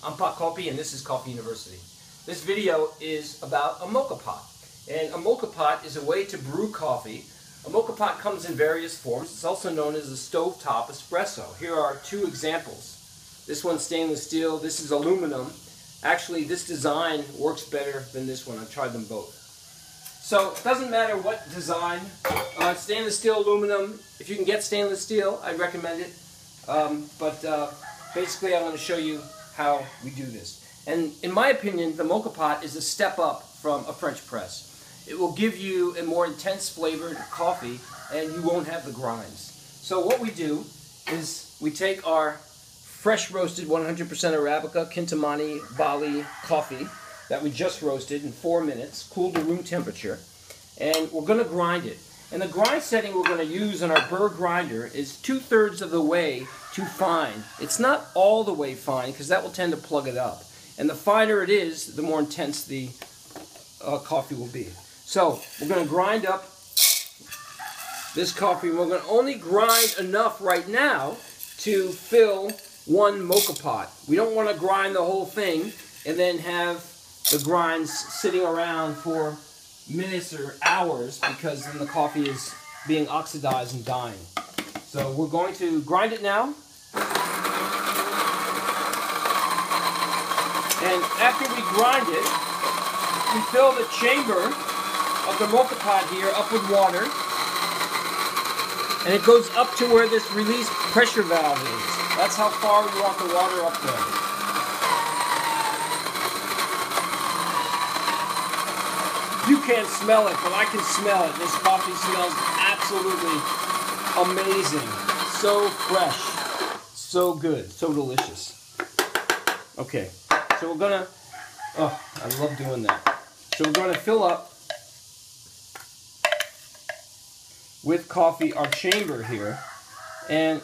I'm Pak Kopi and this is Coffee University. This video is about a Moka Pot. And a Moka Pot is a way to brew coffee. A Moka Pot comes in various forms. It's also known as a Stovetop Espresso. Here are two examples. This one's stainless steel, this is aluminum. Actually, this design works better than this one. I've tried them both. So it doesn't matter what design, stainless steel, aluminum. If you can get stainless steel, I'd recommend it. Basically, I'm going to show you how we do this. And in my opinion, the Moka Pot is a step up from a French press. It will give you a more intense flavored coffee, and you won't have the grinds. So what we do is we take our fresh roasted 100% Arabica Kintamani Bali coffee that we just roasted in 4 minutes, cooled to room temperature, and we're going to grind it. And the grind setting we're going to use on our burr grinder is 2/3 of the way to fine. It's not all the way fine because that will tend to plug it up. And the finer it is, the more intense the coffee will be. So we're going to grind up this coffee. We're going to only grind enough right now to fill one Moka Pot. We don't want to grind the whole thing and then have the grinds sitting around for minutes or hours, because then the coffee is being oxidized and dying. So we're going to grind it now. And after we grind it, we fill the chamber of the Moka Pot here up with water. And it goes up to where this release pressure valve is. That's how far we want the water up there. You can't smell it, but I can smell it. This coffee smells absolutely amazing. So fresh, so good, so delicious. Okay, so we're gonna, oh, I love doing that. So we're gonna fill up with coffee our chamber here, and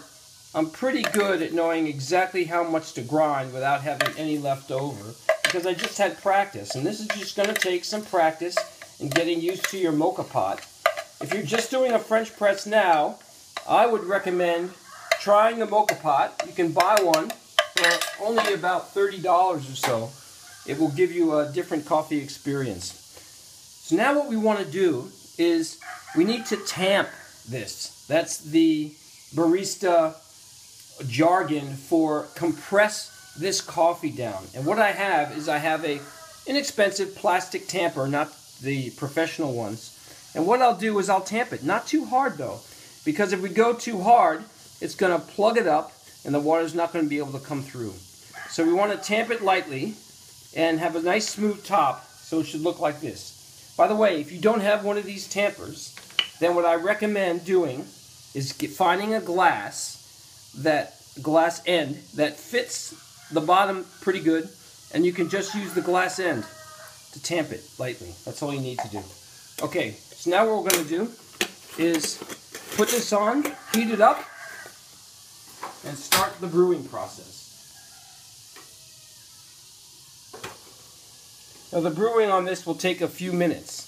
I'm pretty good at knowing exactly how much to grind without having any left over, because I just had practice, and this is just going to take some practice in getting used to your Moka Pot. If you're just doing a French press now, I would recommend trying the Moka Pot. You can buy one for only about $30 or so. It will give you a different coffee experience. So now what we want to do is we need to tamp this. That's the barista jargon for compress this coffee down. And what I have is I have a inexpensive plastic tamper, not the professional ones. And what I'll do is I'll tamp it. Not too hard though, because if we go too hard, it's going to plug it up and the water's not going to be able to come through. So we want to tamp it lightly and have a nice smooth top, so it should look like this. By the way, if you don't have one of these tampers, then what I recommend doing is finding a glass end that fits the bottom pretty good, and you can just use the glass end to tamp it lightly. That's all you need to do. Okay, so now what we're going to do is put this on, heat it up, and start the brewing process. Now the brewing on this will take a few minutes.